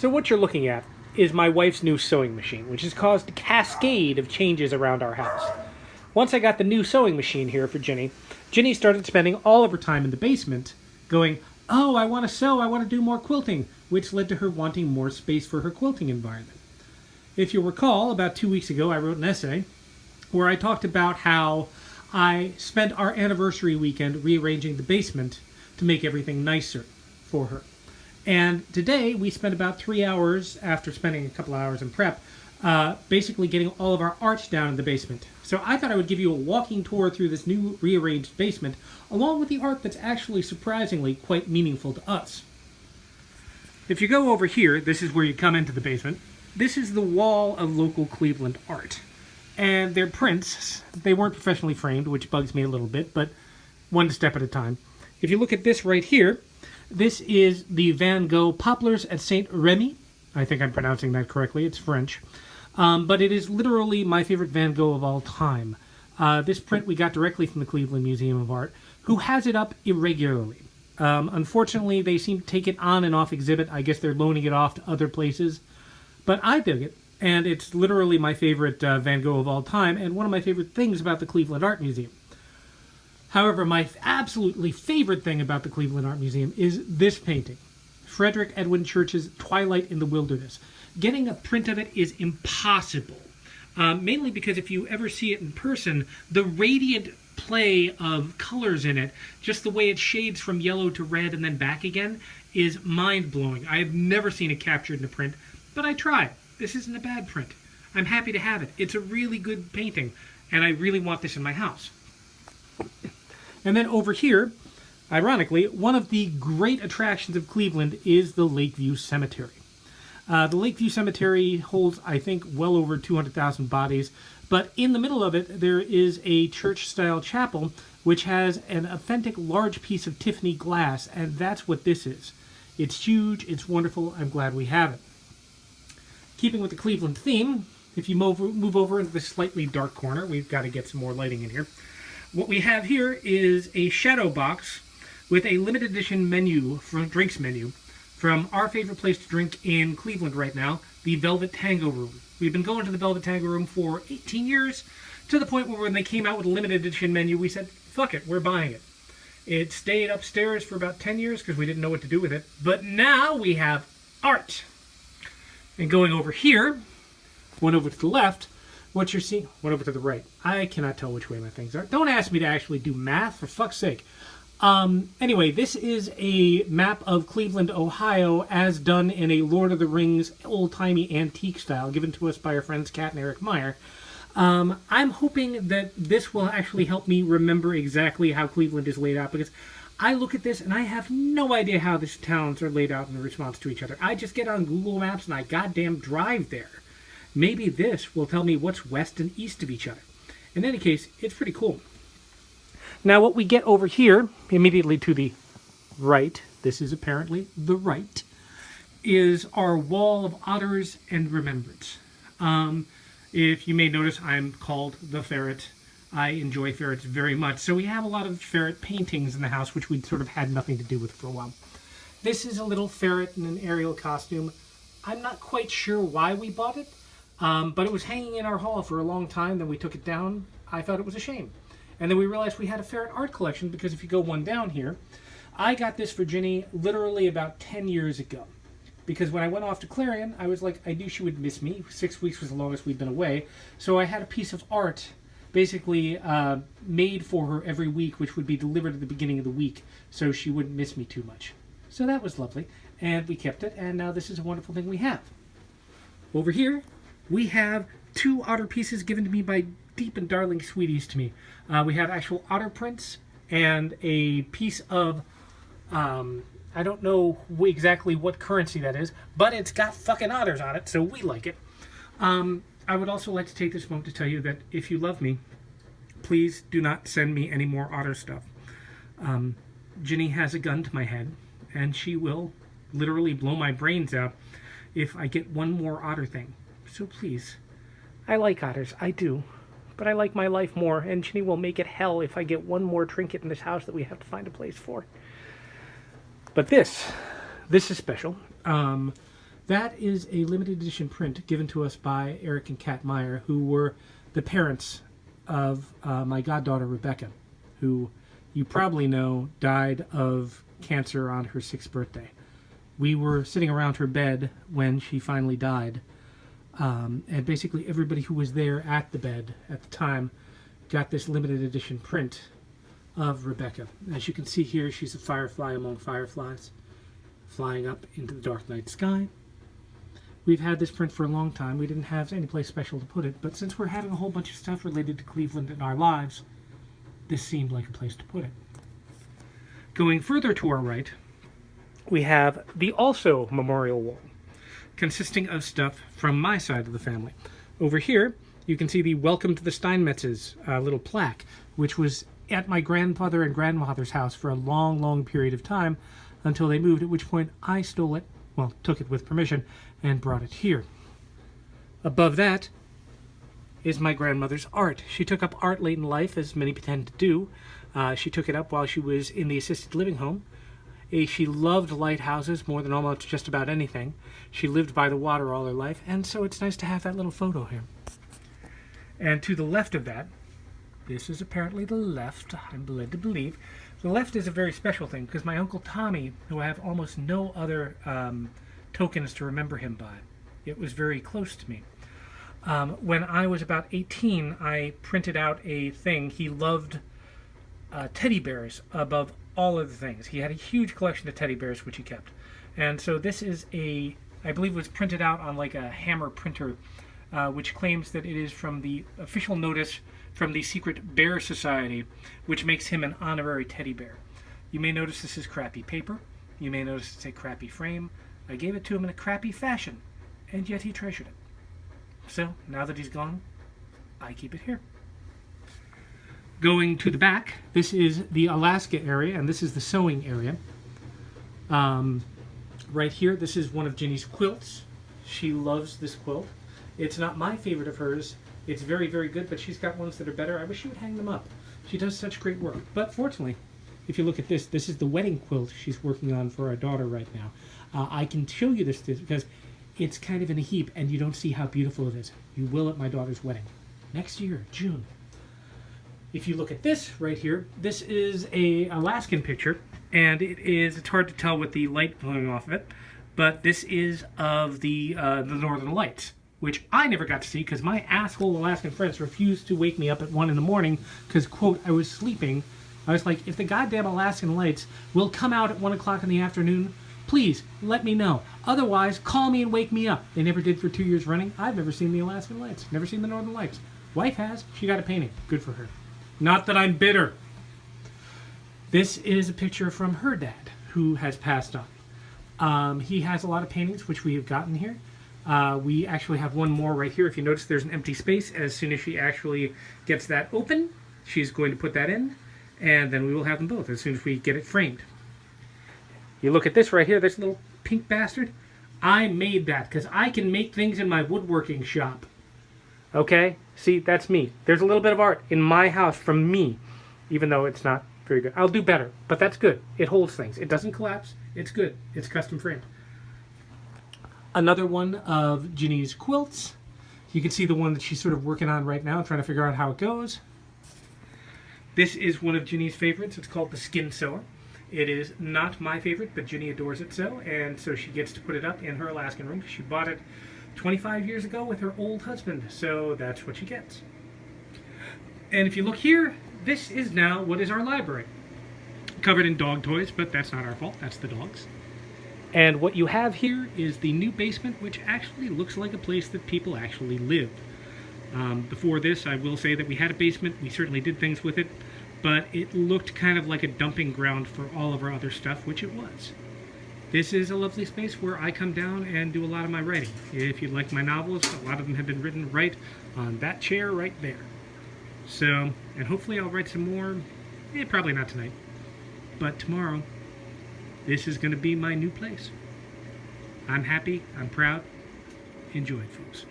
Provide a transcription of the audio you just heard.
So what you're looking at is my wife's new sewing machine, which has caused a cascade of changes around our house. Once I got the new sewing machine here for Ginny, Ginny started spending all of her time in the basement going, oh, I want to sew, I want to do more quilting, which led to her wanting more space for her quilting environment. If you'll recall, about 2 weeks ago, I wrote an essay where I talked about how I spent our anniversary weekend rearranging the basement to make everything nicer for her. And today, we spent about 3 hours, after spending a couple hours in prep, basically getting all of our art down in the basement. So I thought I would give you a walking tour through this new rearranged basement, along with the art that's actually surprisingly quite meaningful to us. If you go over here, this is where you come into the basement. This is the wall of local Cleveland art. And they're prints. They weren't professionally framed, which bugs me a little bit, but one step at a time. If you look at this right here, this is the Van Gogh Poplars at Saint Remy. I think I'm pronouncing that correctly. It's French. But it is literally my favorite Van Gogh of all time. This print we got directly from the Cleveland Museum of Art, who has it up irregularly. Unfortunately, they seem to take it on and off exhibit. I guess they're loaning it off to other places. But I dig it, and it's literally my favorite Van Gogh of all time, and one of my favorite things about the Cleveland Art Museum. However, my absolutely favorite thing about the Cleveland Art Museum is this painting, Frederick Edwin Church's Twilight in the Wilderness. Getting a print of it is impossible, mainly because if you ever see it in person, the radiant play of colors in it, just the way it shades from yellow to red and then back again, is mind-blowing. I have never seen it captured in a print, but I tried. This isn't a bad print. I'm happy to have it. It's a really good painting, and I really want this in my house. And then over here, ironically, one of the great attractions of Cleveland is the Lakeview Cemetery. The Lakeview Cemetery holds, I think, well over 200,000 bodies, but in the middle of it, there is a church-style chapel which has an authentic large piece of Tiffany glass, and that's what this is. It's huge, it's wonderful, I'm glad we have it. Keeping with the Cleveland theme, if you move over into this slightly dark corner, we've got to get some more lighting in here. What we have here is a shadow box with a limited edition menu, drinks menu, from our favorite place to drink in Cleveland right now, the Velvet Tango Room. We've been going to the Velvet Tango Room for 18 years, to the point where when they came out with a limited edition menu, we said, fuck it, we're buying it. It stayed upstairs for about 10 years because we didn't know what to do with it, but now we have art. And going over here, one over to the left, what you're seeing, one over to the right. I cannot tell which way my things are. Don't ask me to actually do math, for fuck's sake. Anyway, this is a map of Cleveland, Ohio, as done in a Lord of the Rings old-timey antique style, given to us by our friends Kat and Eric Meyer. I'm hoping that this will actually help me remember exactly how Cleveland is laid out, because I look at this and I have no idea how these towns are laid out in response to each other. I just get on Google Maps and I goddamn drive there. Maybe this will tell me what's west and east of each other. In any case, it's pretty cool. Now what we get over here, immediately to the right, this is apparently the right, is our wall of otters and remembrance. If you may notice, I'm called the Ferret. I enjoy ferrets very much. So we have a lot of ferret paintings in the house, which we sort of had nothing to do with for a while. This is a little ferret in an Ariel costume. I'm not quite sure why we bought it, but it was hanging in our hall for a long time. Then we took it down. I thought it was a shame. And then we realized we had a ferret art collection, because if you go one down here, I got this for Ginny literally about 10 years ago. Because when I went off to Clarion, I was like, I knew she would miss me. 6 weeks was the longest we'd been away. So I had a piece of art basically made for her every week, which would be delivered at the beginning of the week, so she wouldn't miss me too much. So that was lovely, and we kept it, and now this is a wonderful thing we have. Over here, we have 2 otter pieces given to me by deep and darling sweeties to me. We have actual otter prints and a piece of, I don't know exactly what currency that is, but it's got fucking otters on it, so we like it. I would also like to take this moment to tell you that if you love me, please do not send me any more otter stuff. Ginny has a gun to my head, and she will literally blow my brains out if I get one more otter thing. So please. I like otters, I do. But I like my life more, and Ginny will make it hell if I get one more trinket in this house that we have to find a place for. But this is special. That is a limited edition print given to us by Eric and Kat Meyer, who were the parents of my goddaughter Rebecca, who you probably know died of cancer on her 6th birthday. We were sitting around her bed when she finally died, and basically everybody who was there at the bed at the time got this limited edition print of Rebecca. As you can see here, she's a firefly among fireflies, flying up into the dark night sky. We've had this print for a long time. We didn't have any place special to put it, but since we're having a whole bunch of stuff related to Cleveland in our lives, this seemed like a place to put it. Going further to our right, we have the also memorial wall, consisting of stuff from my side of the family. Over here, you can see the Welcome to the Steinmetz's little plaque, which was at my grandfather and grandmother's house for a long, long period of time until they moved, at which point I stole it, well, took it with permission, and brought it here. Above that is my grandmother's art. She took up art late in life, as many tend to do. She took it up while she was in the assisted living home. She loved lighthouses more than almost just about anything. She lived by the water all her life, and so it's nice to have that little photo here. And to the left of that, this is apparently the left, I'm led to believe. The left is a very special thing, because my Uncle Tommy, who I have almost no other tokens to remember him by, it was very close to me. When I was about 18, I printed out a thing. He loved teddy bears above all of the things. He had a huge collection of teddy bears, which he kept. And so this is I believe it was printed out on like a hammer printer, which claims that it is from the official notice from the Secret Bear Society, which makes him an honorary teddy bear. You may notice this is crappy paper. You may notice it's a crappy frame. I gave it to him in a crappy fashion, and yet he treasured it. So, now that he's gone, I keep it here. Going to the back, this is the Alaska area, and this is the sewing area. Right here, this is one of Ginny's quilts. She loves this quilt. It's not my favorite of hers. It's very, very good, but she's got ones that are better. I wish she would hang them up. She does such great work. But fortunately, if you look at this, this is the wedding quilt she's working on for our daughter right now. I can show you this because it's kind of in a heap, and you don't see how beautiful it is. You will at my daughter's wedding. Next year, June. If you look at this right here, this is a Alaskan picture, and it's hard to tell with the light glowing off of it, but this is of the Northern Lights, which I never got to see because my asshole Alaskan friends refused to wake me up at 1 in the morning because, quote, I was sleeping. I was like, if the goddamn Alaskan Lights will come out at 1 o'clock in the afternoon, please let me know. Otherwise, call me and wake me up. They never did for 2 years running. I've never seen the Alaskan Lights. Never seen the Northern Lights. Wife has. She got a painting. Good for her. Not that I'm bitter. This is a picture from her dad, who has passed on. He has a lot of paintings, which we have gotten here. We actually have one more right here. If you notice, there's an empty space. As soon as she actually gets that open, she's going to put that in, and then we will have them both as soon as we get it framed. You look at this right here, this little pink bastard. I made that because I can make things in my woodworking shop. Okay? See, that's me. There's a little bit of art in my house from me, even though it's not very good. I'll do better, but that's good. It holds things. It doesn't collapse. It's good. It's custom framed. Another one of Ginny's quilts. You can see the one that she's sort of working on right now, trying to figure out how it goes. This is one of Ginny's favorites. It's called the Skin Sewer. It is not my favorite, but Ginny adores it so, and so she gets to put it up in her Alaskan room. She bought it 25 years ago with her old husband, so that's what she gets. And if you look here, this is now what is our library. Covered in dog toys, but that's not our fault, that's the dogs. And what you have here is the new basement, which actually looks like a place that people actually live. Before this, I will say that we had a basement, we certainly did things with it, but it looked kind of like a dumping ground for all of our other stuff, which it was. This is a lovely space where I come down and do a lot of my writing. If you like my novels, a lot of them have been written right on that chair right there. So, and hopefully I'll write some more, probably not tonight, but tomorrow. This is going to be my new place. I'm happy, I'm proud. Enjoy it, folks.